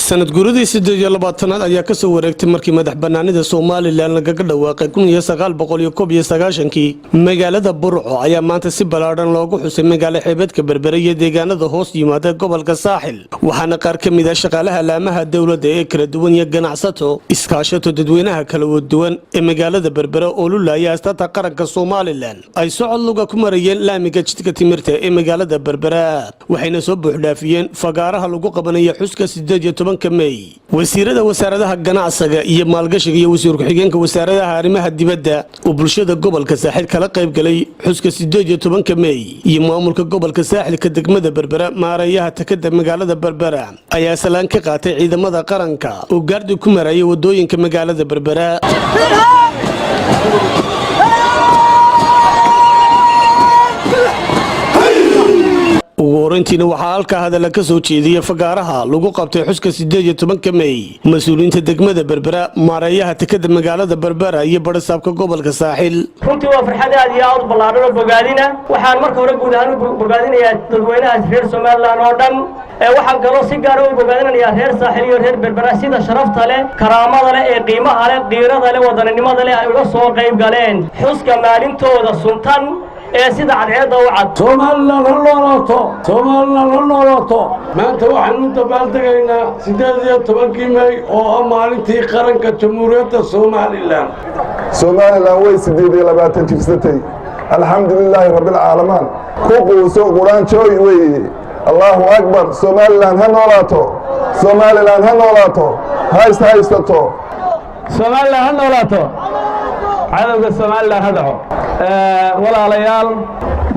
sanad guuradii 18 ayaa ka soo wareegtay markii madax banaanida Soomaaliland lagaga dhawaaqay 1999 magaalada Burco ayaa maanta si ballaaran loogu xusay magaalo xeebadka Berbera iyo deegaanada hoos yimaada gobolka Saaxil waxaana qaar ka mid ah shaqaalaha laamaha dawladda ee kala duwan iyo ganacsato iskaashato dadweynaha kala duwan ee magaalada Berbera oo lulaya astaanta qaranka Soomaaliland ay socod luga ku marayeen laamiga jidka timirta ee magaalada Berbera waxayna soo buuxdhaafiyeen fagaaraha lagu qabanayo xuska 18 May wasiirada wasaaradaha ganacsiga iyo maalgashiga iyo wasiir ku-xigeenka wasaaradaha arrimaha dibadda oo bulshada gobolka Saaxil kala qayb galay xuska 18 May iyo maamulka gobolka Saaxil ka degmada Berbera maareeyaha takada magaalada Berbera ayaa salaan ka qaatay ciidamada qaranka oo gaardi ku marayay wadooyinka magaalada Berbera Warrantina waxa halka hadal ka soo jeediyay fagaaraha lagu qabtay xuska 18 May mas'uuliyiinta degmada Berbera maareeyaha takada magaalada Berbera iyo barasaabka gobolka Saaxil runtii waa farxad aad iyo aad u ballaaran oo bogaadina waxaan marka hore guud ahaan bogaadinayaa dadweynaha reer Soomaaliland oo dhan waxaan kaloo si gaar ah u bogaadinayaa reer Saaxil iyo reer Berbera sida sharafta leh karaamada leh ee qiimaha leh qiirada leh wadaninimada leh ay uga soo qayb galeen xuska maalintooda suntan sida cadceeda u cad Soomaaliland ha noolaato maanta waxaan u dabaaldegaynaa 18 May oo maalintii qaranka Jamhuuriyadda Soomaaliland way 18 jirsatay alxamdulilaahi rabbil caalamiin ku quuso quraan jooy weeye Allahu akbar Soomaaliland ha noolaato haysato Soomaaliland ha noolaato cadawga Soomaaliland ha dhaco walaalayaal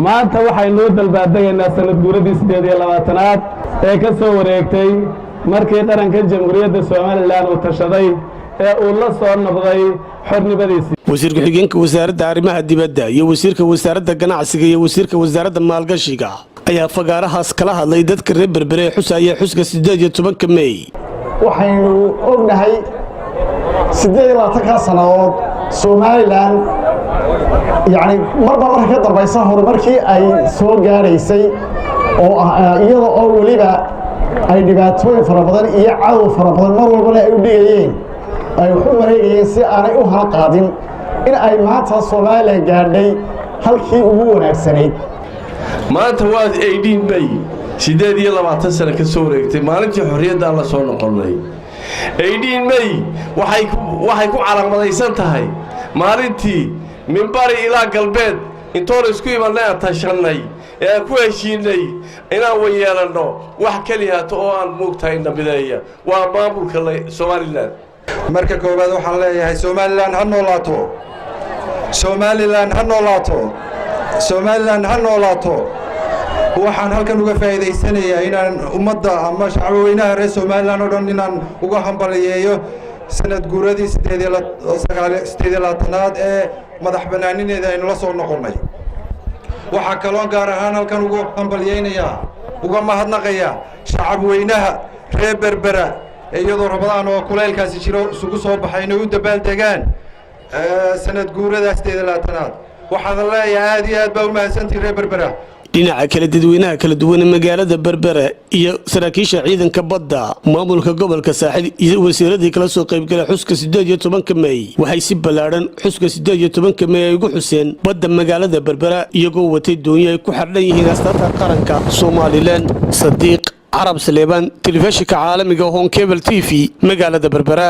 maanta waxaynu dalbaadaynaa sanad guuradii 18aad ee ka soo wareegtay markii qaranka Jamhuuriyadda Soomaaliland uu tashaday ee uu la soo noqday xornimadiisa wasiir ku-xigeenka wasaaradda arrimaha dibadda iyo wasiirka wasaaradda ganacsiga iyo wasiirka wasaaradda maalgashiga ayaa fagaarahaas kala hadlay dadka reer Berbera ee xusaya xuska 18 May waxaynu ognahay 18 sanadood Soomaaliland يعني مرة كده ربيسها هرمركي أي سوق جاريسي أو iyada oo waliba ay dhibaatooyin fara badan iyo cadow fara badan mar walba ay u dhigayeen ay wax u wareegayeen si aanay u halqaadin in ay maanta Soomaaliya gaadhay halkii ugu wanaagsanayd maanta waa 18 May 18 sano ka soo wareegtay maalintii xorriyadda la soo noqonay 18 May waxay ku calaamadaysan tahay maalintii من باري إلى قلبين إنتوا رسكوا من لا تشرني كوي شيني إنا ويانا وحكليها تقوان مقتين بداية وما بقول Soomaaliland marka koobaad waxaan leeyahay Soomaaliland ha noolaato waxaan halkan uga faa'iideysanayaa inaan ummadda ama shacabweynaha reer Soomaaliland oo dhan inaan uga hambaliyeeyo sanad guuradii 18aad ee madax banaanineeda aynu la soo noqonay waxa kale oo gaar ahaan halkan ugu hambalyeynaya uga mahadnaqaya shacabweynaha reer Berbera iyadoo rabadaan oo kuleelkaasi jiro isugu soo baxayna u dabaaldegaan sanad guurada 18aad waxaan leeyahay aad iyo aad baa u mahadsantii reer Berbera dhinaca kala dadweynaha kala duwan ee magaalada Berbera iyo saraakiisha ciidanka badda maamulka gobolka Saaxil iyo wasiiradii kala soo qayb galay xuska 18 May waxay si ballaaran xuska 18 May ay ugu xuseen badda magaalada Berbera iyagoo watay doonyo ay ku xardhan yihiin astaanta qaranka Soomaaliland Sadiq Arab Saleeban telefishinka caalamiga Home Cable TV magaalada Berbera